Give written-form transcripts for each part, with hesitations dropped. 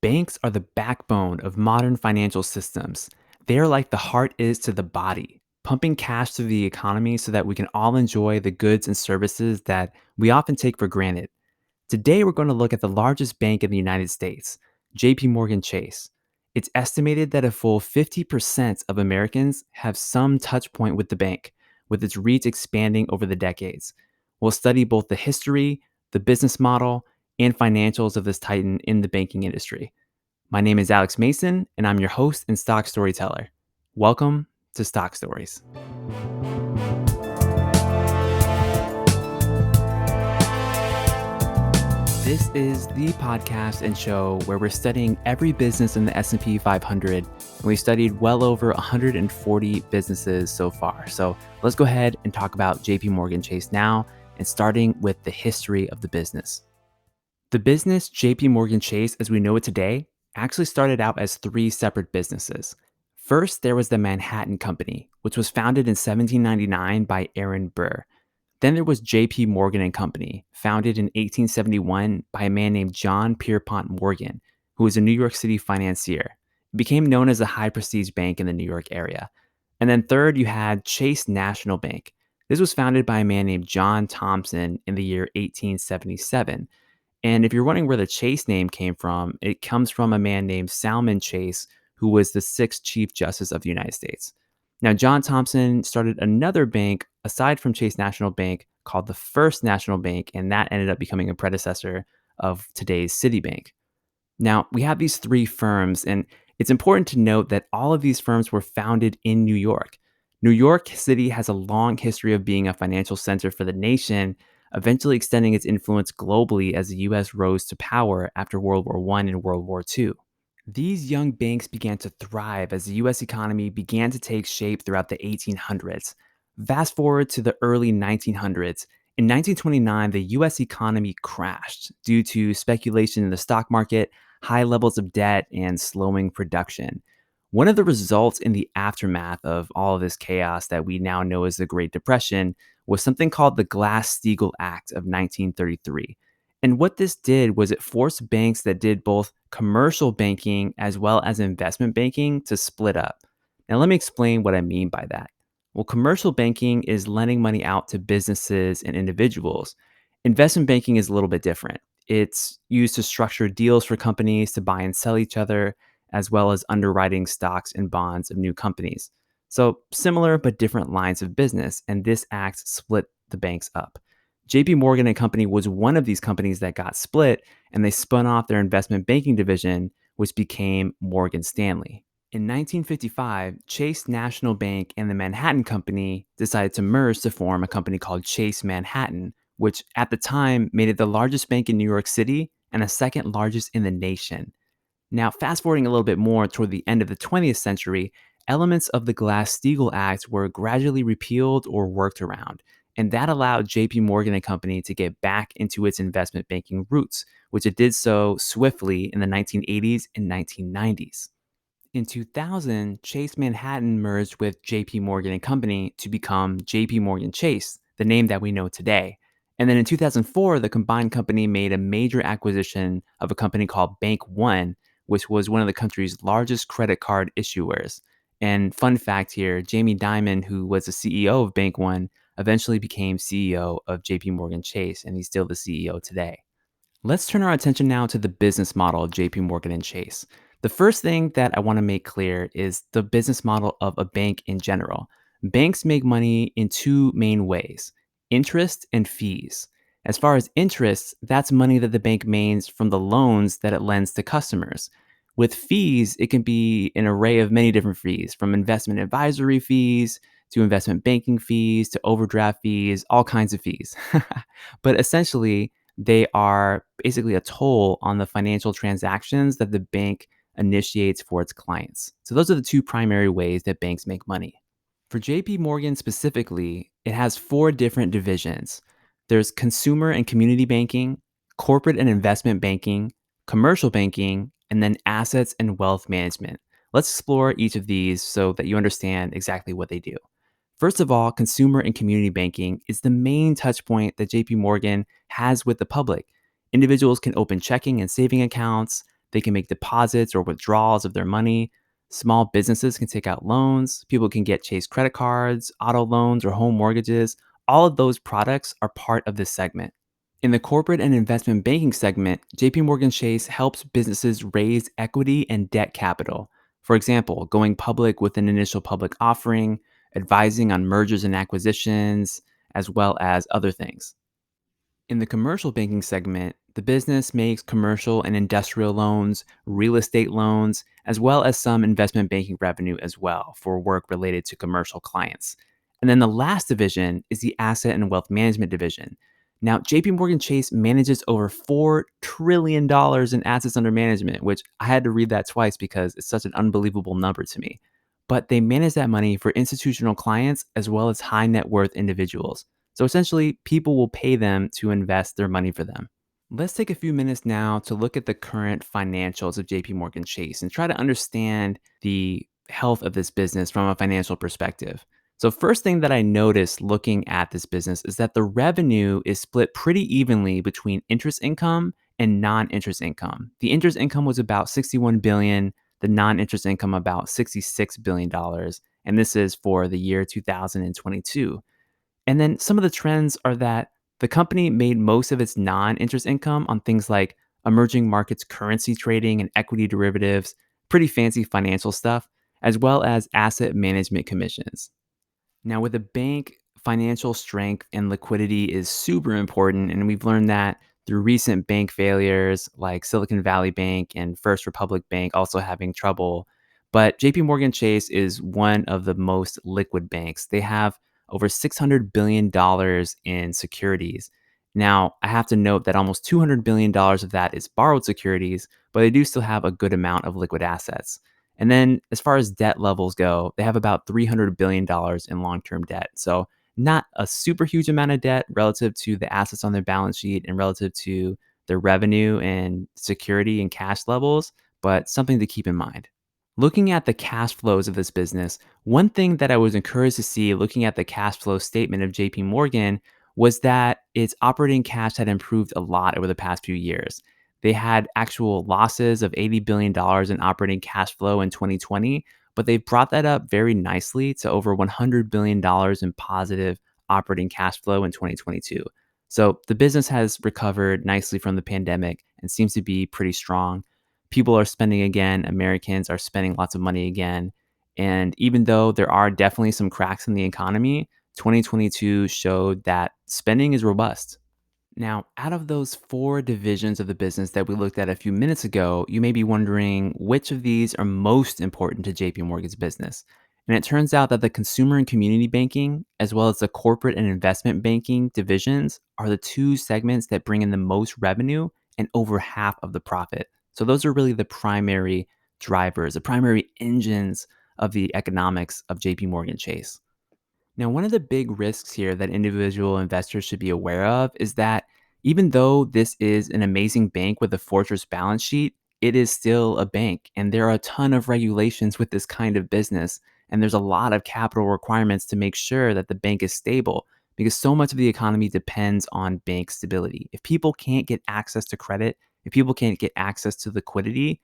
Banks are the backbone of modern financial systems. They are like the heart is to the body, pumping cash through the economy so that we can all enjoy the goods and services that we often take for granted. Today, we're going to look at the largest bank in the United States, JP Morgan Chase. It's estimated that a full 50% of Americans have some touch point with the bank, with its reach expanding over the decades. We'll study both the history, the business model, and financials of this titan in the banking industry. My name is Alex Mason, and I'm your host and stock storyteller. Welcome to Stock Stories. This is the podcast and show where we're studying every business in the S&P 500, and we've studied well over 140 businesses so far. So let's go ahead and talk about JP Morgan Chase now, and starting with the history of the business. The business JP Morgan Chase, as we know it today, actually started out as three separate businesses. First, there was the Manhattan Company, which was founded in 1799 by Aaron Burr. Then there was J.P. Morgan and Company, founded in 1871 by a man named John Pierpont Morgan, who was a New York City financier. It became known as a high-prestige bank in the New York area. And then third, you had Chase National Bank. This was founded by a man named John Thompson in the year 1877. And if you're wondering where the Chase name came from, it comes from a man named Salmon Chase, who was the sixth Chief Justice of the United States. Now, John Thompson started another bank aside from Chase National Bank called the First National Bank, and that ended up becoming a predecessor of today's Citibank. Now, we have these three firms, and it's important to note that all of these firms were founded in New York. New York City has a long history of being a financial center for the nation, eventually extending its influence globally as the US rose to power after World War I and World War II. These young banks began to thrive as the US economy began to take shape throughout the 1800s. Fast forward to the early 1900s. In 1929, the US economy crashed due to speculation in the stock market, high levels of debt, and slowing production. One of the results in the aftermath of all of this chaos that we now know as the Great Depression was something called the Glass-Steagall Act of 1933. And what this did was it forced banks that did both commercial banking as well as investment banking to split up. Now, let me explain what I mean by that. Well, commercial banking is lending money out to businesses and individuals. Investment banking is a little bit different. It's used to structure deals for companies to buy and sell each other, as well as underwriting stocks and bonds of new companies. So, similar but different lines of business, and this act split the banks up. JP Morgan and Company was one of these companies that got split, and they spun off their investment banking division, which became Morgan Stanley. In 1955, Chase National Bank and the Manhattan Company decided to merge to form a company called Chase Manhattan, which at the time made it the largest bank in New York City and the second largest in the nation. Now, fast forwarding a little bit more toward the end of the 20th century, elements of the Glass-Steagall Act were gradually repealed or worked around, and that allowed JP Morgan and Company to get back into its investment banking roots, which it did so swiftly in the 1980s and 1990s. In 2000, Chase Manhattan merged with JP Morgan and Company to become JP Morgan Chase, the name that we know today. And then in 2004, the combined company made a major acquisition of a company called Bank One, which was one of the country's largest credit card issuers. And fun fact here, Jamie Dimon, who was the CEO of Bank One, eventually became CEO of JP Morgan Chase, and he's still the CEO today. Let's turn our attention now to the business model of JP Morgan and Chase. The first thing that I want to make clear is the business model of a bank in general. Banks make money in two main ways: interest and fees. As far as interest, that's money that the bank makes from the loans that it lends to customers. With fees, it can be an array of many different fees, from investment advisory fees to investment banking fees to overdraft fees, all kinds of fees. But essentially, they are basically a toll on the financial transactions that the bank initiates for its clients. So those are the two primary ways that banks make money. For JP Morgan specifically, it has four different divisions. There's consumer and community banking, corporate and investment banking, commercial banking, and then assets and wealth management. Let's explore each of these so that you understand exactly what they do. First of all, consumer and community banking is the main touch point that JP Morgan has with the public. Individuals can open checking and saving accounts, They can make deposits or withdrawals of their money. Small businesses can take out loans. People can get Chase credit cards, auto loans, or home mortgages. All of those products are part of this segment. In the corporate and investment banking segment, JP Morgan Chase helps businesses raise equity and debt capital. For example, going public with an initial public offering, advising on mergers and acquisitions, as well as other things. In the commercial banking segment, the business makes commercial and industrial loans, real estate loans, as well as some investment banking revenue as well for work related to commercial clients. And then the last division is the asset and wealth management division. Now, JP Morgan Chase manages over $4 trillion in assets under management, which I had to read that twice because it's such an unbelievable number to me. But they manage that money for institutional clients as well as high net worth individuals. So essentially, people will pay them to invest their money for them. Let's take a few minutes now to look at the current financials of JP Morgan Chase and try to understand the health of this business from a financial perspective. So, first thing that I noticed looking at this business is that the revenue is split pretty evenly between interest income and non-interest income. The interest income was about 61 billion, the non-interest income about 66 billion dollars, and this is for the year 2022. And then some of the trends are that the company made most of its non interest income on things like emerging markets currency trading and equity derivatives, pretty fancy financial stuff, as well as asset management commissions. Now, with a bank, financial strength and liquidity is super important. And we've learned that through recent bank failures like Silicon Valley Bank and First Republic Bank also having trouble. But JP Morgan Chase is one of the most liquid banks. They have over $600 billion in securities. Now, I have to note that almost $200 billion of that is borrowed securities, but they do still have a good amount of liquid assets. And then as far as debt levels go, they have about $300 billion in long term debt. So, not a super huge amount of debt relative to the assets on their balance sheet and relative to their revenue and security and cash levels, but something to keep in mind. Looking at the cash flows of this business, one thing that I was encouraged to see looking at the cash flow statement of JP Morgan was that its operating cash had improved a lot over the past few years. They had actual losses of $80 billion in operating cash flow in 2020, but they brought that up very nicely to over $100 billion in positive operating cash flow in 2022. So the business has recovered nicely from the pandemic and seems to be pretty strong. People are spending again, Americans are spending lots of money again. And even though there are definitely some cracks in the economy, 2022 showed that spending is robust. Now, out of those four divisions of the business that we looked at a few minutes ago, you may be wondering which of these are most important to JP Morgan's business. And it turns out that the consumer and community banking, as well as the corporate and investment banking divisions, are the two segments that bring in the most revenue and over half of the profit. So, those are really the primary drivers, the primary engines of the economics of JP Morgan Chase. Now, one of the big risks here that individual investors should be aware of is that even though this is an amazing bank with a fortress balance sheet, it is still a bank. And there are a ton of regulations with this kind of business. And there's a lot of capital requirements to make sure that the bank is stable because so much of the economy depends on bank stability. If people can't get access to credit, if people can't get access to liquidity,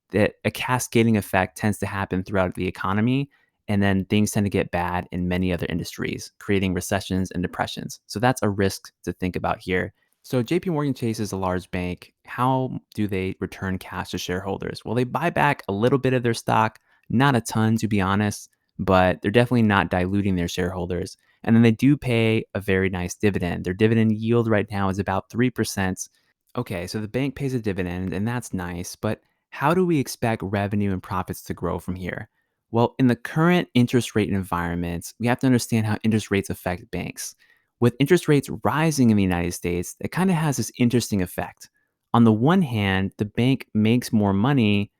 that a cascading effect tends to happen throughout the economy. And then things tend to get bad in many other industries, creating recessions and depressions. So that's a risk to think about here. So JP Morgan Chase is a large bank. How do they return cash to shareholders? Well, they buy back a little bit of their stock, not a ton to be honest, but they're definitely not diluting their shareholders. And then they do pay a very nice dividend. Their dividend yield right now is about 3%. Okay, so the bank pays a dividend, and that's nice, but how do we expect revenue and profits to grow from here? Well, in the current interest rate environment, we have to understand how interest rates affect banks. With interest rates rising in the United States, it kind of has this interesting effect. On the one hand, the bank makes more money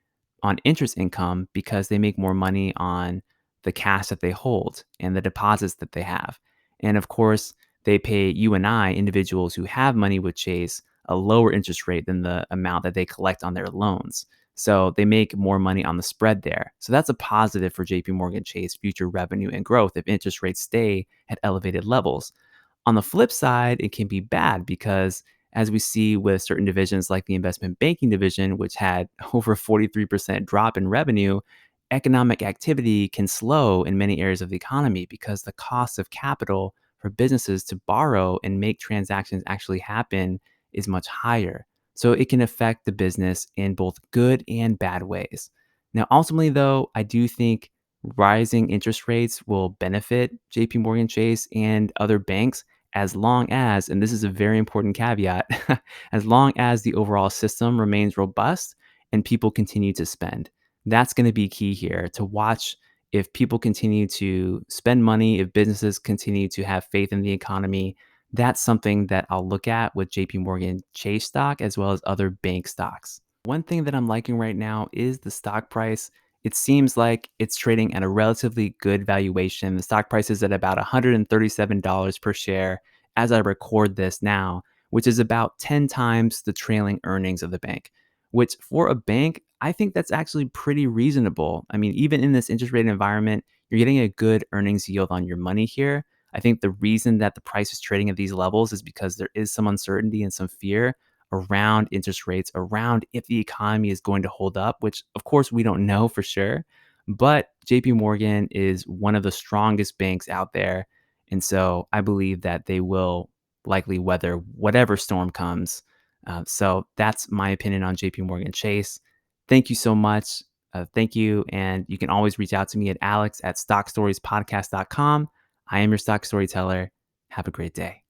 on interest income because they make more money on the cash that they hold and the deposits that they have. And of course, they pay you and I, individuals who have money with Chase, a lower interest rate than the amount that they collect on their loans. So they make more money on the spread there. So that's a positive for JP Morgan Chase future revenue and growth if interest rates stay at elevated levels. On the flip side, it can be bad because as we see with certain divisions like the investment banking division, which had over 43% drop in revenue, economic activity can slow in many areas of the economy because the cost of capital for businesses to borrow and make transactions actually happen is much higher. So it can affect the business in both good and bad ways. Now, ultimately, though, I do think rising interest rates will benefit JP Morgan Chase and other banks as long as, and this is a very important caveat, as long as the overall system remains robust and people continue to spend. That's going to be key here to watch if people continue to spend money, if businesses continue to have faith in the economy. That's something that I'll look at with JP Morgan Chase stock as well as other bank stocks. One thing that I'm liking right now is the stock price. It seems like it's trading at a relatively good valuation. The stock price is at about $137 per share as I record this now, which is about 10 times the trailing earnings of the bank, which for a bank, I think that's actually pretty reasonable. I mean, even in this interest rate environment, you're getting a good earnings yield on your money here. I think the reason that the price is trading at these levels is because there is some uncertainty and some fear around interest rates, around if the economy is going to hold up, which of course we don't know for sure. But JP Morgan is one of the strongest banks out there. And so I believe that they will likely weather whatever storm comes. So that's my opinion on JP Morgan Chase. Thank you so much. Thank you. And you can always reach out to me at alex@stockstoriespodcast.com. I am your stock storyteller. Have a great day.